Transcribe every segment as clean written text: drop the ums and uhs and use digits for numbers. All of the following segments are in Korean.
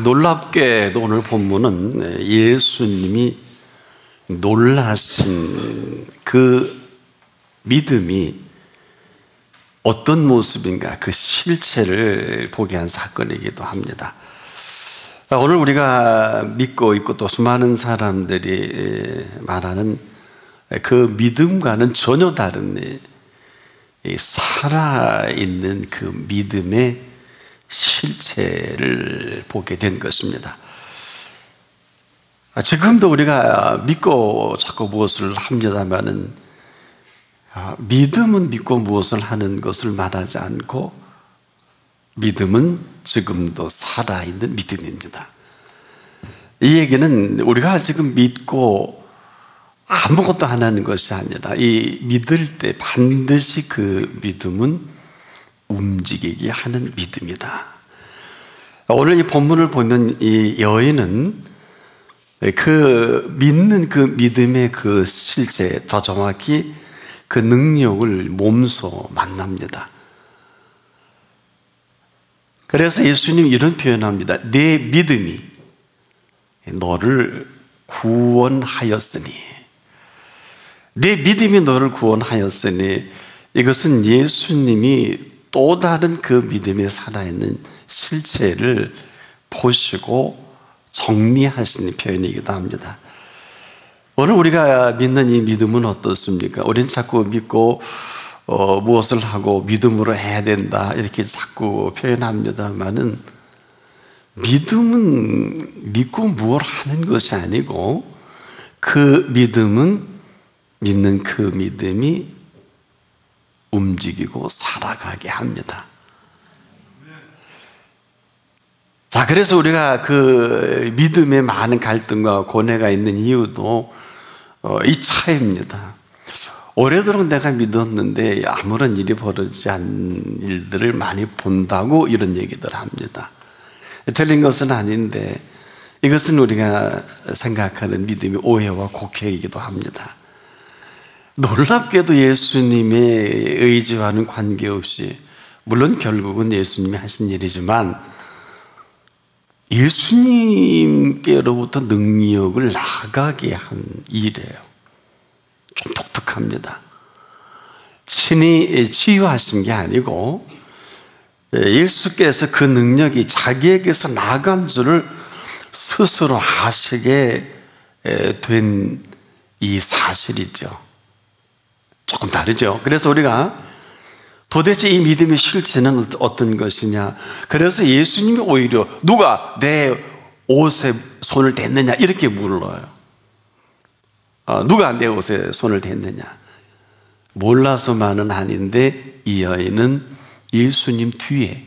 놀랍게도 오늘 본문은 예수님이 놀라신 그 믿음이 어떤 모습인가 그 실체를 보게 한 사건이기도 합니다. 오늘 우리가 믿고 있고 또 수많은 사람들이 말하는 그 믿음과는 전혀 다른 살아있는 그 믿음의 실체를 보게 된 것입니다. 지금도 우리가 믿고 자꾸 무엇을 합니다마는 믿음은 믿고 무엇을 하는 것을 말하지 않고 믿음은 지금도 살아있는 믿음입니다. 이 얘기는 우리가 지금 믿고 아무것도 안 하는 것이 아니라 이 믿을 때 반드시 그 믿음은 움직이게 하는 믿음이다. 오늘 이 본문을 보면 이 여인은 그 믿는 그 믿음의 그 실체, 더 정확히 그 능력을 몸소 만납니다. 그래서 예수님이 이런 표현합니다. 내 믿음이 너를 구원하였으니, 내 믿음이 너를 구원하였으니, 이것은 예수님이 또 다른 그 믿음에 살아있는 실체를 보시고 정리하시는 표현이기도 합니다. 오늘 우리가 믿는 이 믿음은 어떻습니까? 우리는 자꾸 믿고 무엇을 하고 믿음으로 해야 된다 이렇게 자꾸 표현합니다만은, 믿음은 믿고 무엇을 하는 것이 아니고 그 믿음은 믿는 그 믿음이 움직이고 살아가게 합니다. 자, 그래서 우리가 그 믿음에 많은 갈등과 고뇌가 있는 이유도 이 차이입니다. 오래도록 내가 믿었는데 아무런 일이 벌어지지 않는 일들을 많이 본다고 이런 얘기들 합니다. 틀린 것은 아닌데 이것은 우리가 생각하는 믿음의 오해와 곡해이기도 합니다. 놀랍게도 예수님의 의지와는 관계없이, 물론 결국은 예수님이 하신 일이지만 예수님께로부터 능력을 나가게 한 일이에요. 좀 독특합니다. 친히 치유하신 게 아니고 예수께서 그 능력이 자기에게서 나간 줄을 스스로 아시게 된 이 사실이죠. 조금 다르죠. 그래서 우리가 도대체 이 믿음의 실체는 어떤 것이냐, 그래서 예수님이 오히려 누가 내 옷에 손을 댔느냐 이렇게 물어요. 누가 내 옷에 손을 댔느냐. 몰라서만은 아닌데 이 여인은 예수님 뒤에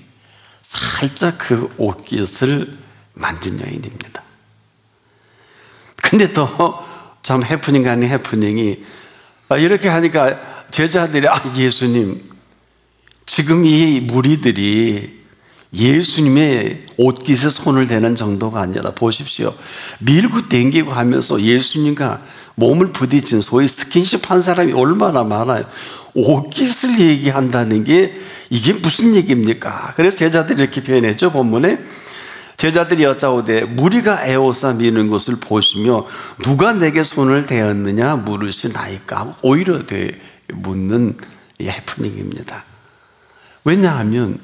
살짝 그 옷깃을 만진 여인입니다. 근데 또 참 해프닝 아닌 해프닝이, 이렇게 하니까 제자들이 예수님, 지금 이 무리들이 예수님의 옷깃에 손을 대는 정도가 아니라 보십시오, 밀고 당기고 하면서 예수님과 몸을 부딪힌 소위 스킨십 한 사람이 얼마나 많아요. 옷깃을 얘기한다는 게 이게 무슨 얘기입니까? 그래서 제자들이 이렇게 표현했죠. 본문에 제자들이 여짜오되 무리가 에워싸 미는 것을 보시며 누가 내게 손을 대었느냐 물으시나이까? 오히려 묻는 해프닝입니다. 왜냐하면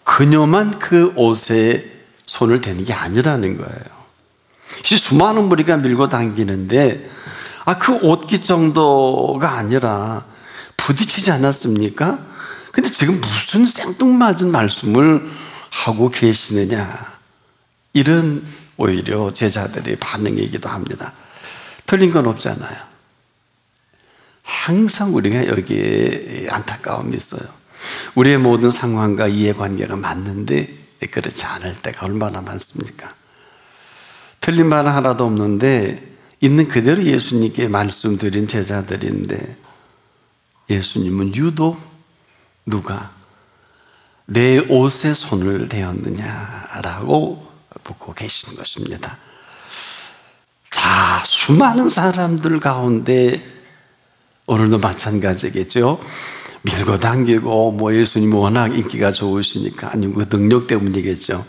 그녀만 그 옷에 손을 대는 게 아니라는 거예요. 수많은 무리가 밀고 당기는데 그 옷깃 정도가 아니라 부딪히지 않았습니까? 근데 지금 무슨 생뚱맞은 말씀을 하고 계시느냐, 이런 오히려 제자들의 반응이기도 합니다. 틀린 건 없잖아요. 항상 우리가 여기에 안타까움이 있어요. 우리의 모든 상황과 이해관계가 맞는데 그렇지 않을 때가 얼마나 많습니까? 틀린 말은 하나도 없는데 있는 그대로 예수님께 말씀드린 제자들인데, 예수님은 유독 누가 내 옷에 손을 대었느냐라고 묻고 계신 것입니다. 자, 수많은 사람들 가운데 오늘도 마찬가지겠죠. 밀고 당기고 예수님이 워낙 인기가 좋으시니까, 아니면 그 능력 때문이겠죠.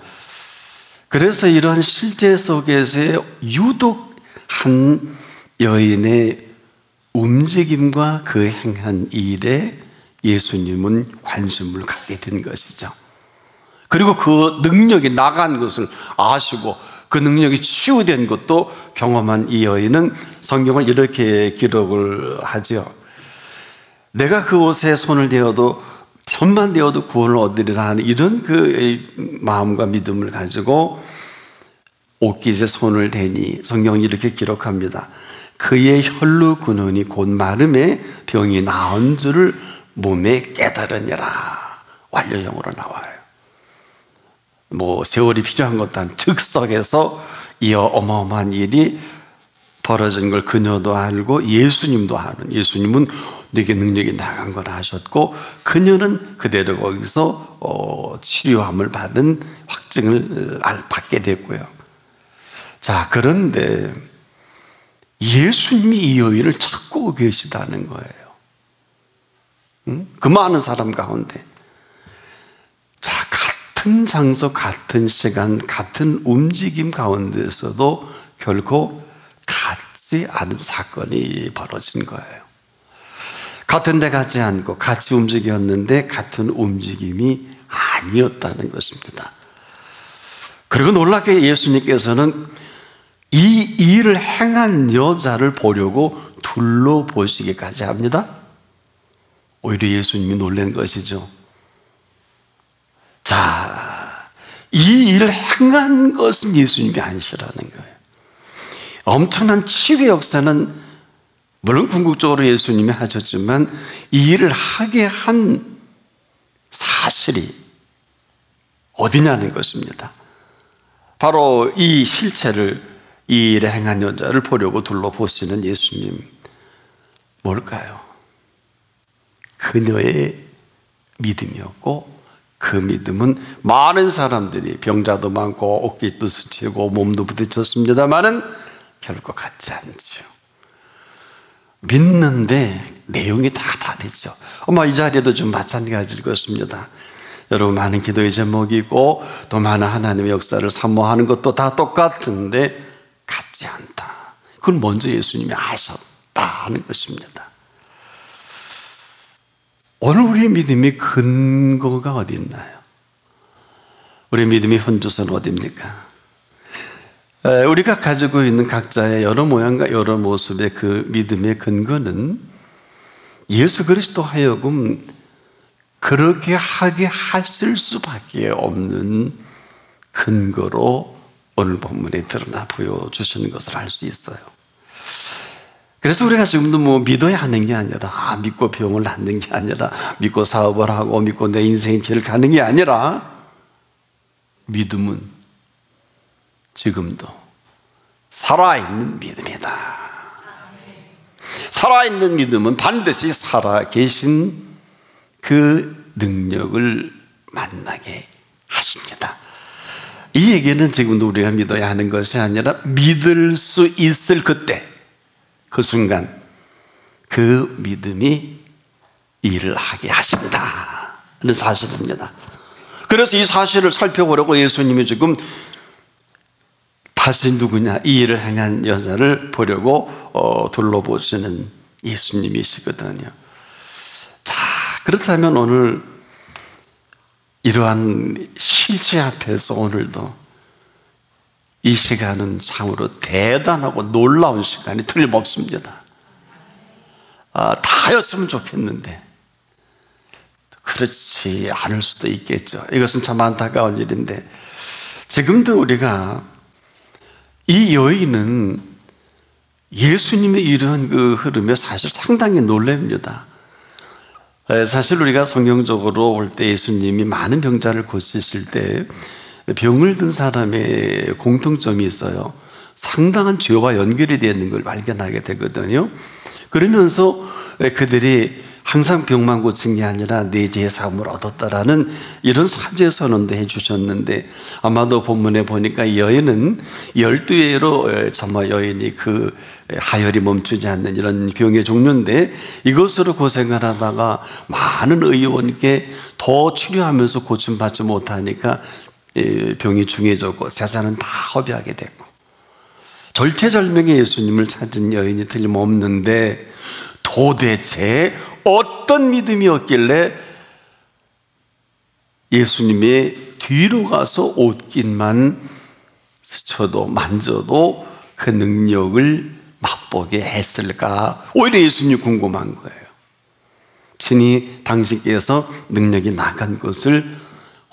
그래서 이러한 실제 속에서 유독 한 여인의 움직임과 그 행한 일에 예수님은 관심을 갖게 된 것이죠. 그리고 그 능력이 나간 것을 아시고 그 능력이 치유된 것도 경험한 이 여인은 성경을 이렇게 기록을 하죠. 내가 그 옷에 손을 대어도, 손만 대어도 구원을 얻으리라 하는 이런 그 마음과 믿음을 가지고 옷깃에 손을 대니 성경은 이렇게 기록합니다. 그의 혈루 근원이 곧 마름에 병이 나은 줄을 몸에 깨달으니라. 완료형으로 나와요. 뭐 세월이 필요한 것도 아니고 즉석에서 이 어마어마한 일이 벌어진 걸 그녀도 알고 예수님도 아는, 예수님은 내게 능력이 나간 걸 아셨고 그녀는 그대로 거기서 치료함을 받은 확증을 받게 됐고요. 자, 그런데 예수님이 이 여인을 찾고 계시다는 거예요. 그 많은 사람 가운데. 자, 같은 장소, 같은 시간, 같은 움직임 가운데서도 결코 같지 않은 사건이 벌어진 거예요. 같은 데 가지 않고 같이 움직였는데 같은 움직임이 아니었다는 것입니다. 그리고 놀랍게 예수님께서는 이 일을 행한 여자를 보려고 둘러보시기까지 합니다. 오히려 예수님이 놀란 것이죠. 자, 이 일을 행한 것은 예수님이 아니시라는 거예요. 엄청난 치유의 역사는 물론 궁극적으로 예수님이 하셨지만 이 일을 하게 한 사실이 어디냐는 것입니다. 바로 이 실체를, 이 일에 행한 여자를 보려고 둘러보시는 예수님, 뭘까요? 그녀의 믿음이었고 그 믿음은 많은 사람들이, 병자도 많고 옷깃도 스치고 몸도 부딪혔습니다마는 결코 같지 않죠. 믿는데 내용이 다 다르죠. 이 자리에도 좀 마찬가지일 것입니다. 여러분, 많은 기도의 제목이고 또 많은 하나님의 역사를 사모하는 것도 다 똑같은데 같지 않다. 그걸 먼저 예수님이 아셨다 하는 것입니다. 오늘 우리의 믿음의 근거가 어디 있나요? 우리의 믿음의 현주소는 어디입니까? 우리가 가지고 있는 각자의 여러 모양과 여러 모습의 그 믿음의 근거는 예수 그리스도 하여금 그렇게 하게 하실 수밖에 없는 근거로 오늘 본문에 드러나 보여주시는 것을 알 수 있어요. 그래서 우리가 지금도 믿어야 하는 게 아니라, 믿고 병을 낫는 게 아니라, 믿고 사업을 하고 믿고 내 인생의 길을 가는 게 아니라, 믿음은 지금도 살아있는 믿음이다. 살아있는 믿음은 반드시 살아계신 그 능력을 만나게 하십니다. 이 얘기는 지금도 우리가 믿어야 하는 것이 아니라 믿을 수 있을 그때, 그 순간 그 믿음이 일을 하게 하신다 하는 사실입니다. 그래서 이 사실을 살펴보려고 예수님이 지금 다시 누구냐, 이 일을 행한 여자를 보려고 둘러보시는 예수님이시거든요. 자, 그렇다면 오늘 이러한 실체 앞에서 오늘도 이 시간은 참으로 대단하고 놀라운 시간이 틀림없습니다. 다였으면 좋겠는데 그렇지 않을 수도 있겠죠. 이것은 참 안타까운 일인데, 지금도 우리가 이 여인은 예수님의 이런 그 흐름에 사실 상당히 놀랍니다. 사실 우리가 성경적으로 볼 때 예수님이 많은 병자를 고치실 때 병을 든 사람의 공통점이 있어요. 상당한 죄와 연결이 되어 있는 걸 발견하게 되거든요. 그러면서 그들이 항상 병만 고친 게 아니라 내 죄의 사함을 얻었다라는 이런 사죄 선언도 해주셨는데, 아마도 본문에 보니까 이 여인은 12회로 정말 여인이 그 하혈이 멈추지 않는 이런 병의 종류인데, 이것으로 고생을 하다가 많은 의원께 더 치료하면서 고침받지 못하니까 병이 중해졌고 재산은 다 허비하게 됐고 절체절명의 예수님을 찾은 여인이 틀림없는데 도대체 어떤 믿음이었길래 예수님의 뒤로 가서 옷깃만 스쳐도 만져도 그 능력을 맛보게 했을까? 오히려 예수님이 궁금한 거예요. 친히 당신께서 능력이 나간 것을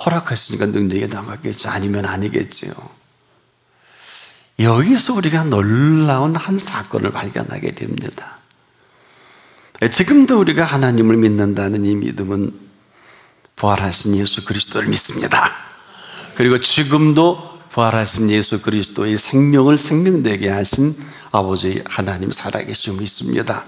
허락하시니까 능력이 나갔겠죠. 아니면 아니겠지요. 여기서 우리가 놀라운 한 사건을 발견하게 됩니다. 지금도 우리가 하나님을 믿는다는 이 믿음은 부활하신 예수 그리스도를 믿습니다. 그리고 지금도 부활하신 예수 그리스도의 생명을 생명되게 하신 아버지 하나님 살아계심을 믿습니다.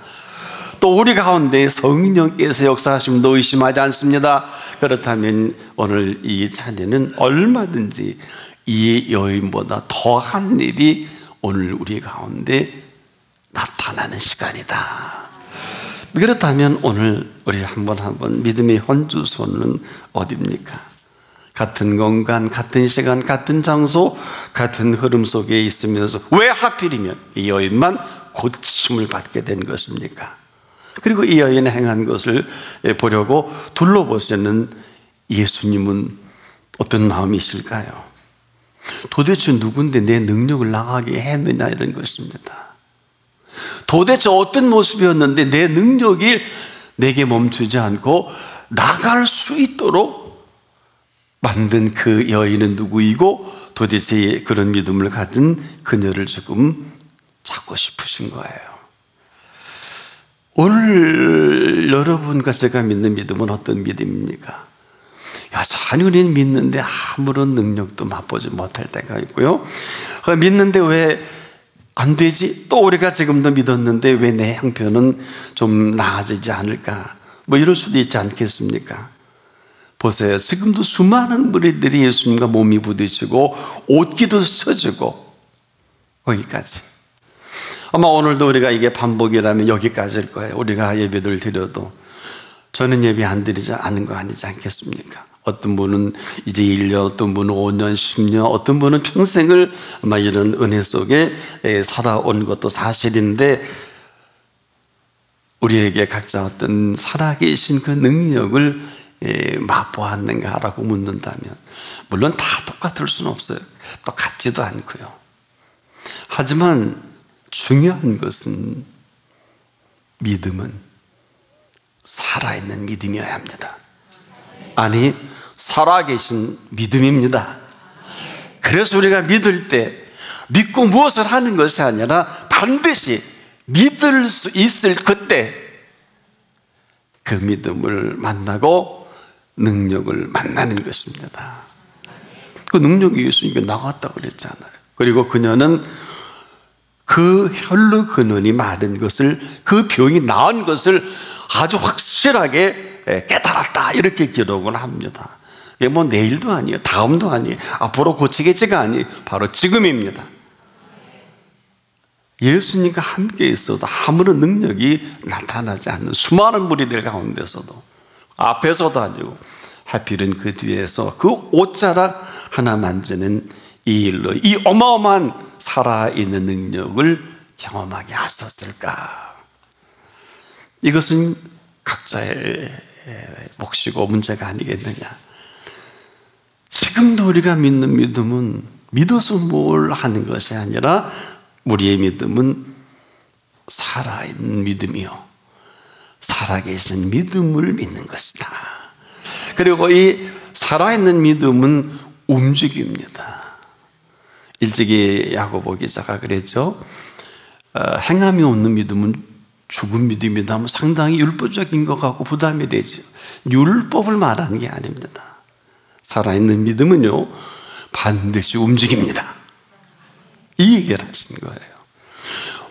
또 우리 가운데 성령께서 역사하심도 의심하지 않습니다. 그렇다면 오늘 이 자리는 얼마든지 이 여인보다 더한 일이 오늘 우리 가운데 나타나는 시간이다. 그렇다면 오늘 우리 한번 믿음의 혼주소는 어디입니까? 같은 공간, 같은 시간, 같은 장소, 같은 흐름 속에 있으면서 왜 하필이면 이 여인만 고침을 받게 된 것입니까? 그리고 이 여인이 행한 것을 보려고 둘러보시는 예수님은 어떤 마음이실까요? 도대체 누군데 내 능력을 나가게 했느냐 이런 것입니다. 도대체 어떤 모습이었는데 내 능력이 내게 멈추지 않고 나갈 수 있도록 만든 그 여인은 누구이고 도대체 그런 믿음을 가진 그녀를 지금 찾고 싶으신 거예요. 오늘 여러분과 제가 믿는 믿음은 어떤 믿음입니까? 자녀를 믿는데 아무런 능력도 맛보지 못할 때가 있고요. 믿는데 왜 안 되지? 또 우리가 지금도 믿었는데 왜 내 형편은 좀 나아지지 않을까? 뭐 이럴 수도 있지 않겠습니까? 보세요. 지금도 수많은 무리들이 예수님과 몸이 부딪히고 옷기도 스쳐지고 거기까지. 아마 오늘도 우리가 이게 반복이라면 여기까지일 거예요. 우리가 예배를 드려도 저는 예배 안 드리지 않은 거 아니지 않겠습니까? 어떤 분은 이제 1년, 어떤 분은 5년, 10년, 어떤 분은 평생을 아마 이런 은혜 속에 살아온 것도 사실인데 우리에게 각자 어떤 살아계신 그 능력을 맛보았는가라고 묻는다면 물론 다 똑같을 수는 없어요. 똑같지도 않고요. 하지만 중요한 것은 믿음은 살아있는 믿음이어야 합니다. 아니, 살아계신 믿음입니다. 그래서 우리가 믿을 때 믿고 무엇을 하는 것이 아니라 반드시 믿을 수 있을 그때 그 믿음을 만나고 능력을 만나는 것입니다. 그 능력이 예수님께 나갔다고 그랬잖아요. 그리고 그녀는 그 혈루 근원이 마른 것을, 그 병이 나은 것을 아주 확실하게 깨달았다 이렇게 기록을 합니다. 이게 뭐 내일도 아니에요, 다음도 아니에요, 앞으로 고치겠지가 아니에요. 바로 지금입니다. 예수님과 함께 있어도 아무런 능력이 나타나지 않는 수많은 무리들 가운데서도 앞에서도 아니고 하필은 그 뒤에서 그 옷자락 하나 만지는 이 일로 이 어마어마한 살아있는 능력을 경험하게 하셨을까? 이것은 각자의 몫이고 문제가 아니겠느냐. 지금도 우리가 믿는 믿음은 믿어서 뭘 하는 것이 아니라 우리의 믿음은 살아있는 믿음이요, 살아계신 믿음을 믿는 것이다. 그리고 이 살아있는 믿음은 움직입니다. 일찍이 야고보 기자가 그랬죠. 행함이 없는 믿음은 죽은 믿음이다 하면 상당히 율법적인 것 같고 부담이 되죠. 율법을 말하는 게 아닙니다. 살아있는 믿음은요, 반드시 움직입니다. 이 얘기를 하신 거예요.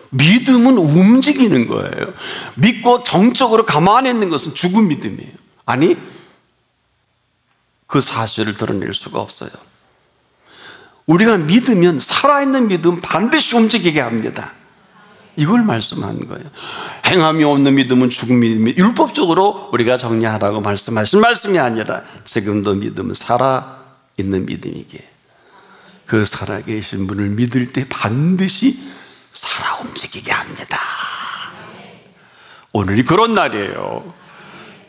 믿음은 움직이는 거예요. 믿고 정적으로 가만히 있는 것은 죽은 믿음이에요. 아니, 그 사실을 드러낼 수가 없어요. 우리가 믿으면 살아있는 믿음 반드시 움직이게 합니다. 이걸 말씀하는 거예요. 행함이 없는 믿음은 죽은 믿음이, 율법적으로 우리가 정리하라고 말씀하신 말씀이 아니라 지금도 믿음은 살아 있는 믿음이기에 그 살아계신 분을 믿을 때 반드시 살아 움직이게 합니다. 오늘이 그런 날이에요.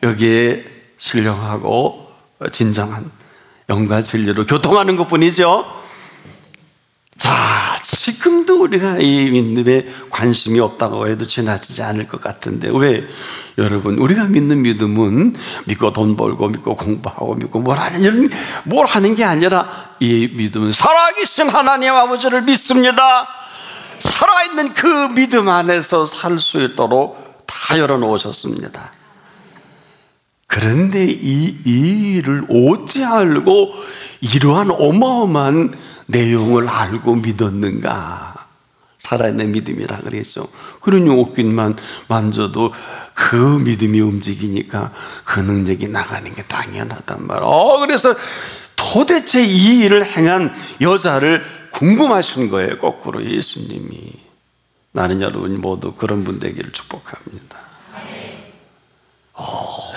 여기에 신령하고 진정한 영과 진리로 교통하는 것뿐이죠. 자, 지금도 우리가 이 믿음에 관심이 없다고 해도 지나치지 않을 것 같은데, 왜? 여러분, 우리가 믿는 믿음은 믿고 돈 벌고 믿고 공부하고 믿고 뭘 하는 게 아니라, 이 믿음은 살아계신 하나님 아버지를 믿습니다. 살아있는 그 믿음 안에서 살 수 있도록 다 열어놓으셨습니다. 그런데 이 일을 어찌 알고 이러한 어마어마한 내용을 알고 믿었는가? 살아있는 믿음이라 그랬죠. 그러니 옷깃만 만져도 그 믿음이 움직이니까 그 능력이 나가는 게 당연하단 말이에요. 그래서 도대체 이 일을 행한 여자를 궁금하신 거예요. 거꾸로 예수님이. 나는 여러분이 모두 그런 분 되기를 축복합니다.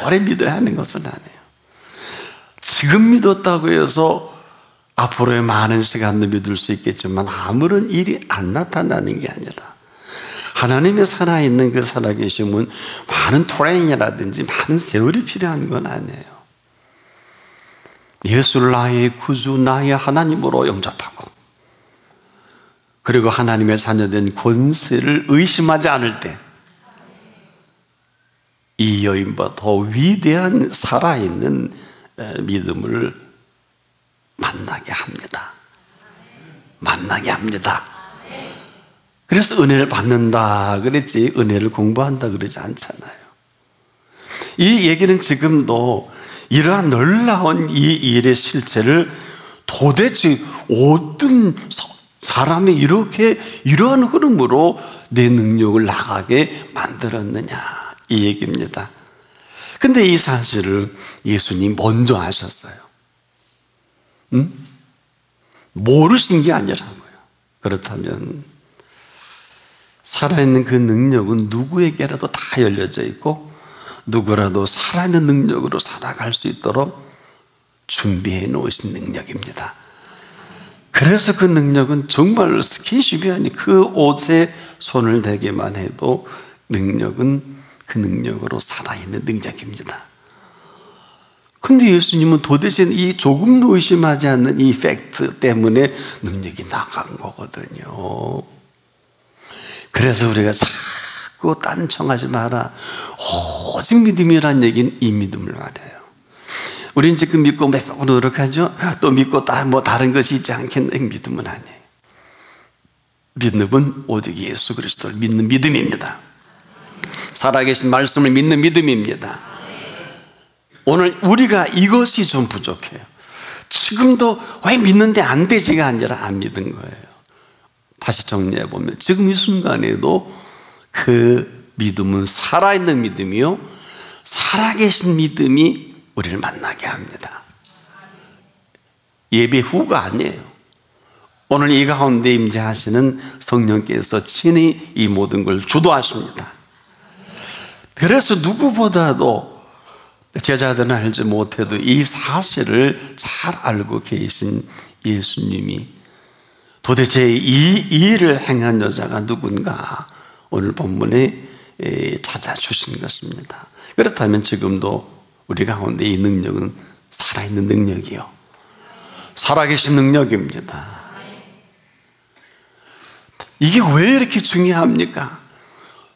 오래 믿어야 하는 것은 아니에요. 지금 믿었다고 해서 앞으로의 많은 시간도 믿을 수 있겠지만 아무런 일이 안 나타나는 게 아니라, 하나님의 살아있는 그 살아계심은 많은 트레이닝이라든지 많은 세월이 필요한 건 아니에요. 예수를 나의 구주, 나의 하나님으로 영접하고, 그리고 하나님의 자녀된 권세를 의심하지 않을 때 이 여인보다 더 위대한 살아있는 믿음을 만나게 합니다. 만나게 합니다. 그래서 은혜를 받는다 그랬지, 은혜를 공부한다 그러지 않잖아요. 이 얘기는 지금도 이러한 놀라운 이 일의 실체를 도대체 어떤 사람이 이렇게 이러한 흐름으로 내 능력을 나가게 만들었느냐, 이 얘기입니다. 근데 이 사실을 예수님 먼저 아셨어요. 모르신 게 아니라고요. 그렇다면 살아있는 그 능력은 누구에게라도 다 열려져 있고, 누구라도 살아있는 능력으로 살아갈 수 있도록 준비해 놓으신 능력입니다. 그래서 그 능력은 정말 스킨십이 아니, 그 옷에 손을 대기만 해도 능력은 그 능력으로 살아있는 능력입니다. 근데 예수님은 도대체 이 조금도 의심하지 않는 이 팩트 때문에 능력이 나간 거거든요. 그래서 우리가 자꾸 딴청하지 마라, 오직 믿음이란 얘기는 이 믿음을 말해요. 우린 지금 믿고 몇 번 노력하죠. 또 믿고 다른 것이 있지 않겠나? 믿음은 아니에요. 믿음은 오직 예수 그리스도를 믿는 믿음입니다. 살아계신 말씀을 믿는 믿음입니다. 오늘 우리가 이것이 좀 부족해요. 지금도 왜 믿는데 안 되지가 아니라 안 믿은 거예요. 다시 정리해 보면 지금 이 순간에도 그 믿음은 살아있는 믿음이요, 살아계신 믿음이 우리를 만나게 합니다. 예배 후가 아니에요. 오늘 이 가운데 임재하시는 성령께서 친히 이 모든 걸 주도하십니다. 그래서 누구보다도 제자들은 알지 못해도 이 사실을 잘 알고 계신 예수님이 도대체 이 일을 행한 여자가 누군가 오늘 본문에 찾아주신 것입니다. 그렇다면 지금도 우리 가운데 이 능력은 살아있는 능력이요, 살아계신 능력입니다. 이게 왜 이렇게 중요합니까?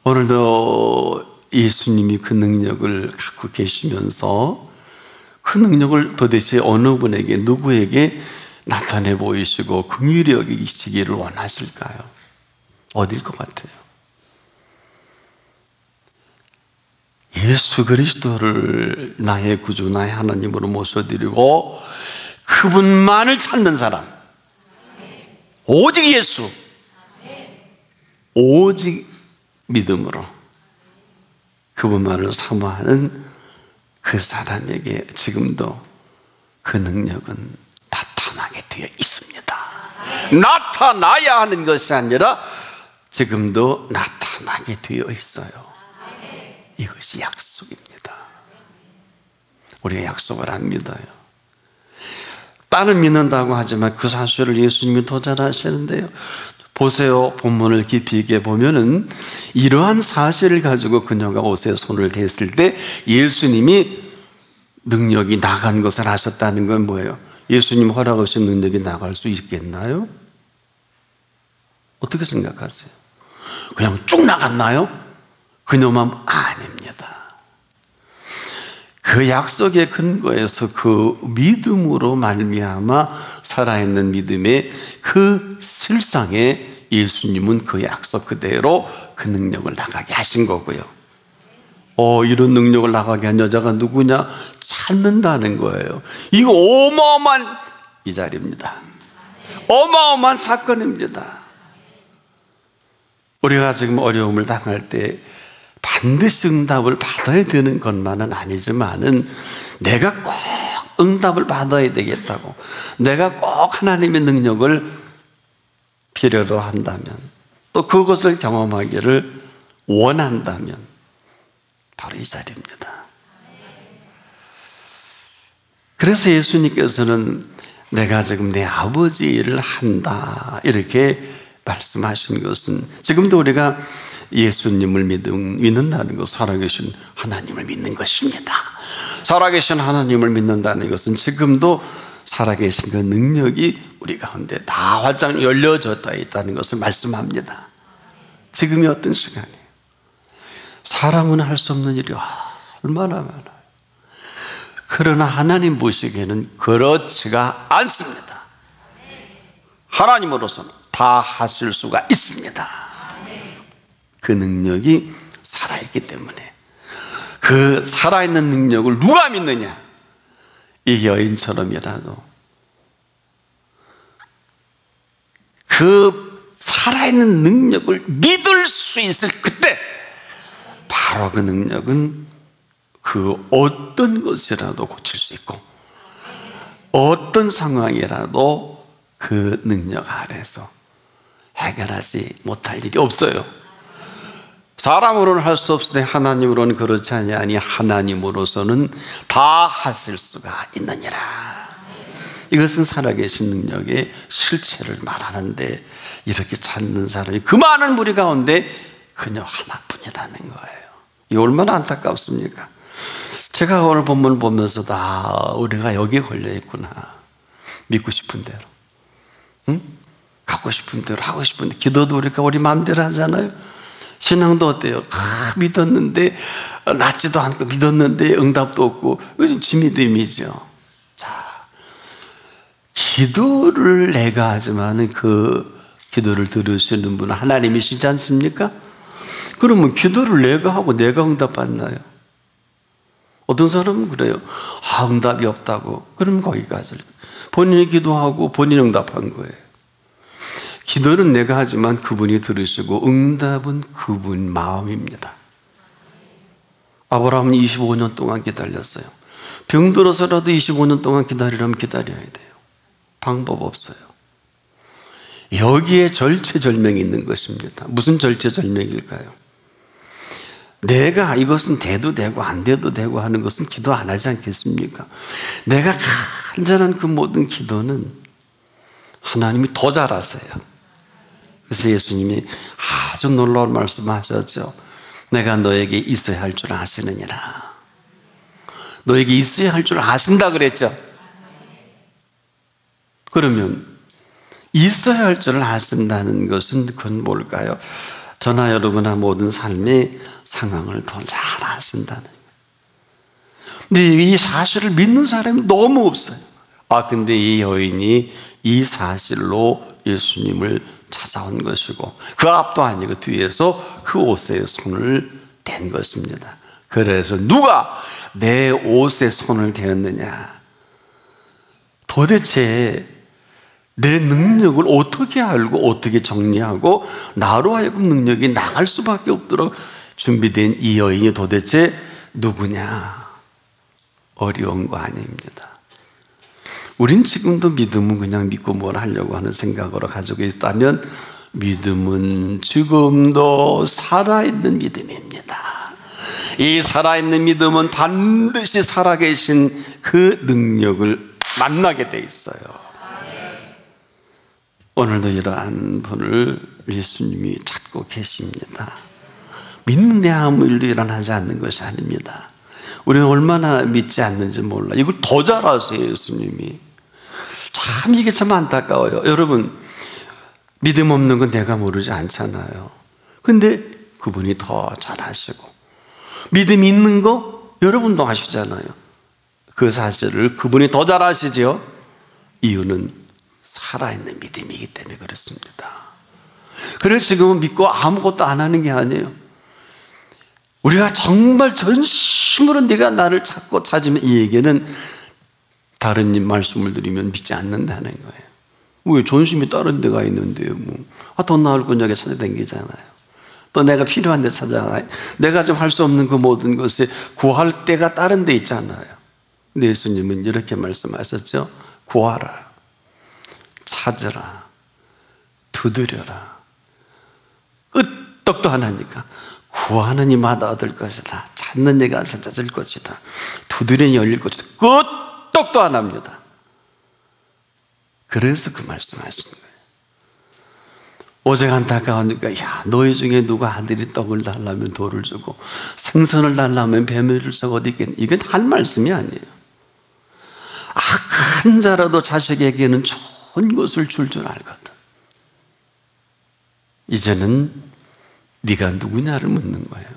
오늘도 예수님이 그 능력을 갖고 계시면서 그 능력을 도대체 어느 분에게, 누구에게 나타내 보이시고 긍휼히 여기시기를 원하실까요? 어딜 것 같아요? 예수 그리스도를 나의 구주, 나의 하나님으로 모셔드리고 그분만을 찾는 사람, 오직 예수, 오직 믿음으로 그분만을 사모하는 그 사람에게 지금도 그 능력은 나타나게 되어 있습니다. 나타나야 하는 것이 아니라 지금도 나타나게 되어 있어요. 이것이 약속입니다. 우리가 약속을 안 믿어요. 딸은 믿는다고 하지만 그 사실을 예수님이 더 잘 아시는데요. 보세요. 본문을 깊이 있게 보면은 이러한 사실을 가지고 그녀가 옷에 손을 댔을 때 예수님이 능력이 나간 것을 아셨다는 건 뭐예요? 예수님 허락 없이 능력이 나갈 수 있겠나요? 어떻게 생각하세요? 그냥 쭉 나갔나요? 그녀만 아닙니다. 그 약속의 근거에서 그 믿음으로 말미암아 살아있는 믿음의 그 실상에 예수님은 그 약속 그대로 그 능력을 나가게 하신 거고요. 이런 능력을 나가게 한 여자가 누구냐? 찾는다는 거예요. 이거 어마어마한 이 자리입니다. 어마어마한 사건입니다. 우리가 지금 어려움을 당할 때 반드시 응답을 받아야 되는 것만은 아니지만은 내가 꼭 응답을 받아야 되겠다고, 내가 꼭 하나님의 능력을 필요로 한다면, 또 그것을 경험하기를 원한다면 바로 이 자리입니다. 그래서 예수님께서는 내가 지금 내 아버지 일을 한다 이렇게 말씀하신 것은, 지금도 우리가 예수님을 믿는다는 것, 살아계신 하나님을 믿는 것입니다. 살아계신 하나님을 믿는다는 것은 지금도 살아계신 그 능력이 우리 가운데 다 활짝 열려졌다 있다는 것을 말씀합니다. 지금이 어떤 시간이에요? 사람은 할 수 없는 일이 얼마나 많아요. 그러나 하나님 보시기에는 그렇지가 않습니다. 하나님으로서는 다 하실 수가 있습니다. 그 능력이 살아있기 때문에 그 살아있는 능력을 누가 믿느냐? 이 여인처럼이라도 그 살아있는 능력을 믿을 수 있을 그때, 바로 그 능력은 그 어떤 것이라도 고칠 수 있고 어떤 상황이라도 그 능력 아래서 해결하지 못할 일이 없어요. 사람으로는 할 수 없으되 하나님으로는 그렇지 아니하니 하나님으로서는 다 하실 수가 있느니라. 이것은 살아계신 능력의 실체를 말하는데, 이렇게 찾는 사람이 그 많은 무리 가운데 그녀 하나뿐이라는 거예요. 이 얼마나 안타깝습니까? 제가 오늘 본문을 보면서 우리가 여기에 걸려 있구나. 믿고 싶은 대로, 응? 가고 싶은 대로 하고 싶은 대로, 기도도 우리 마음대로 하잖아요. 신앙도 어때요? 믿었는데 낫지도 않고, 믿었는데 응답도 없고, 요즘 지믿음이죠. 자, 기도를 내가 하지만은 그 기도를 들으시는 분은 하나님이시지 않습니까? 그러면 기도를 내가 하고 내가 응답받나요? 어떤 사람은 그래요. 응답이 없다고. 그러면 거기까지. 본인이 기도하고 본인 응답한 거예요. 기도는 내가 하지만 그분이 들으시고 응답은 그분 마음입니다. 아브라함은 25년 동안 기다렸어요. 병들어서라도 25년 동안 기다리려면 기다려야 돼요. 방법 없어요. 여기에 절체절명이 있는 것입니다. 무슨 절체절명일까요? 내가 이것은 돼도 되고 안 돼도 되고 하는 것은 기도 안 하지 않겠습니까? 내가 간절한 그 모든 기도는 하나님이 더 잘하세요. 그래서 예수님이 아주 놀라운 말씀하셨죠. 내가 너에게 있어야 할 줄 아시느니라. 너에게 있어야 할 줄 아신다 그랬죠. 그러면 있어야 할 줄 아신다는 것은 그건 뭘까요? 저나 여러분의 모든 삶의 상황을 더 잘 아신다는 거예요. 근데 이 사실을 믿는 사람이 너무 없어요. 근데 이 여인이 이 사실로 예수님을 찾아온 것이고, 그 앞도 아니고 뒤에서 그 옷에 손을 댄 것입니다. 그래서 누가 내 옷에 손을 대었느냐? 도대체 내 능력을 어떻게 알고 어떻게 정리하고 나로 하여금 능력이 나갈 수밖에 없도록 준비된 이 여인이 도대체 누구냐? 어려운 거 아닙니다. 우린 지금도 믿음은 그냥 믿고 뭘 하려고 하는 생각으로 가지고 있다면, 믿음은 지금도 살아있는 믿음입니다. 이 살아있는 믿음은 반드시 살아계신 그 능력을 만나게 돼 있어요. 오늘도 이러한 분을 예수님이 찾고 계십니다. 믿는데 아무 일도 일어나지 않는 것이 아닙니다. 우리는 얼마나 믿지 않는지 몰라. 이걸 더 잘하세요, 예수님이. 참 이게 참 안타까워요. 여러분, 믿음 없는 건 내가 모르지 않잖아요. 근데 그분이 더 잘하시고, 믿음 있는 거 여러분도 아시잖아요. 그 사실을 그분이 더 잘하시죠. 이유는 살아있는 믿음이기 때문에 그렇습니다. 그래서 지금은 믿고 아무것도 안 하는 게 아니에요. 우리가 정말 전심으로 네가 나를 찾고 찾으면, 이 얘기는 다른 님 말씀을 드리면 믿지 않는다는 거예요. 왜? 전심이 다른 데가 있는데요. 더 나을 군역에 찾아다니잖아요. 또 내가 필요한 데 찾아가요. 내가 좀 할 수 없는 그 모든 것을 구할 때가 다른 데 있잖아요. 근데 예수님은 이렇게 말씀하셨죠. 구하라, 찾으라, 두드려라. 끄떡도 안 하니까 구하는 이마다 얻을 것이다. 찾는 이가 찾을 것이다. 두드리니 열릴 것이다. 끄떡도 안 합니다. 그래서 그 말씀하시는 거예요. 오직 안타까우니까, 야, 너희 중에 누가 아들이 떡을 달라면 돌을 주고 생선을 달라면 뱀을 주고 어디 있겠니? 이건 할 말씀이 아니에요. 악한 자라도 자식에게는 좋은 것을 줄 알거든. 이제는 네가 누구냐를 묻는 거예요.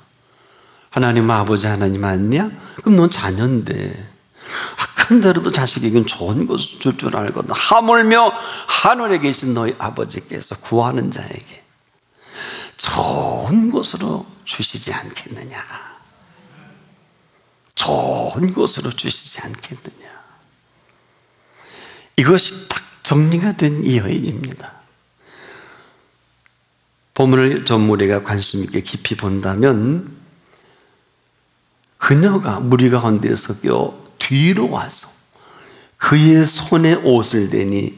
하나님 아버지 하나님 아니냐? 그럼 넌 자녀인데 악한 자라도 자식에게는 좋은 것을 줄 알거든. 하물며 하늘에 계신 너희 아버지께서 구하는 자에게 좋은 것으로 주시지 않겠느냐. 좋은 것으로 주시지 않겠느냐. 이것이 딱 정리가 된 이 여인입니다. 본문을 좀 우리가 관심 있게 깊이 본다면, 그녀가 무리 가운데 섞여 뒤로 와서 그의 손에 옷을 대니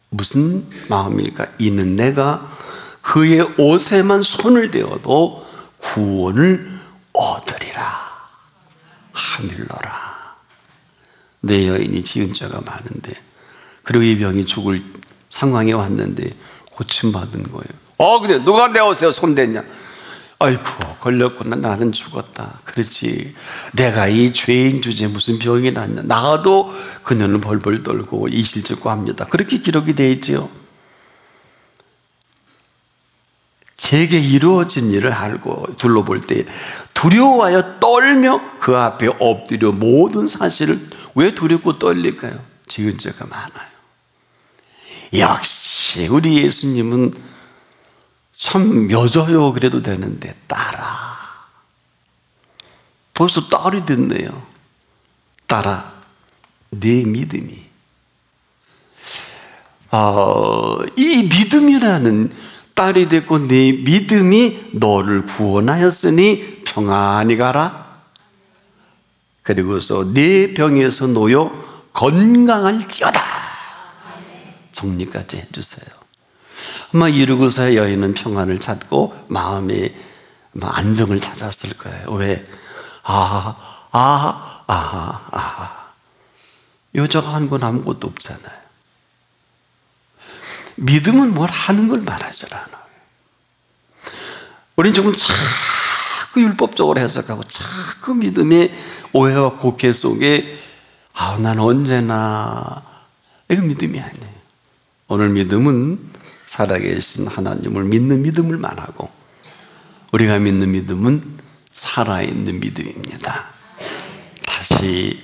무슨 마음일까? 이는 내가 그의 옷에만 손을 대어도 구원을 얻으리라 하밀러라. 내 여인이 지은 죄가 많은데, 그리고 이 병이 죽을 상황에 왔는데 고침받은 거예요. 근데 누가 내 옷에 손댔냐? 아이고, 걸렸구나. 나는 죽었다. 그렇지. 내가 이 죄인 주제에 무슨 병이 났냐. 나도 그녀는 벌벌 떨고 이실직고 합니다. 그렇게 기록이 되어 있죠. 제게 이루어진 일을 알고 둘러볼 때 두려워하여 떨며 그 앞에 엎드려 모든 사실을, 왜 두렵고 떨릴까요? 지은 죄가 많아요. 역시 우리 예수님은 참 여자요 그래도 되는데 딸아, 벌써 딸이 됐네요. 딸아, 내 믿음이, 이 믿음이라는, 딸이 됐고 내 믿음이 너를 구원하였으니 평안히 가라. 그리고서 내 병에서 놓여 건강할지어다. 정리까지 해주세요. 아마 이르고서 여인은 평안을 찾고 마음의 안정을 찾았을 거예요. 왜? 여자가 한 건 아무것도 없잖아요. 믿음은 뭘 하는 걸 말하지 않아요. 우리는 지금 자꾸 율법적으로 해석하고 자꾸 믿음의 오해와 곡해 속에 난 언제나, 이거 믿음이 아니에요. 오늘 믿음은 살아계신 하나님을 믿는 믿음을 말하고, 우리가 믿는 믿음은 살아있는 믿음입니다. 다시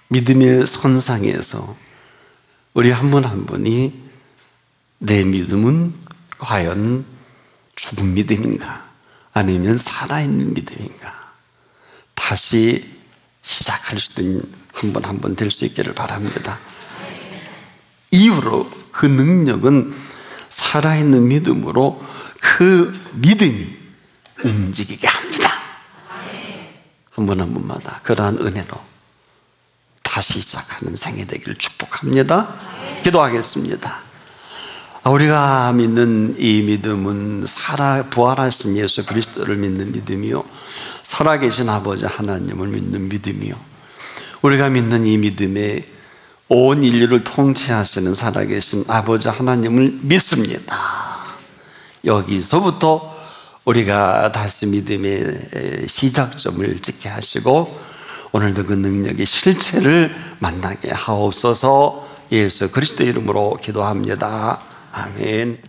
믿음의 선상에서 우리 한 분 한 분이 내 믿음은 과연 죽은 믿음인가 아니면 살아있는 믿음인가, 다시 시작할 수 있는 한 분 한 분 될 수 있기를 바랍니다. 이후로 그 능력은 살아있는 믿음으로 그 믿음이 움직이게 합니다. 한 분 한 분마다 그러한 은혜로 다시 시작하는 생애 되기를 축복합니다. 기도하겠습니다. 우리가 믿는 이 믿음은 부활하신 예수 그리스도를 믿는 믿음이요, 살아계신 아버지 하나님을 믿는 믿음이요, 우리가 믿는 이 믿음에 온 인류를 통치하시는 살아계신 아버지 하나님을 믿습니다. 여기서부터 우리가 다시 믿음의 시작점을 찍게 하시고 오늘도 그 능력의 실체를 만나게 하옵소서. 예수 그리스도 이름으로 기도합니다. 아멘.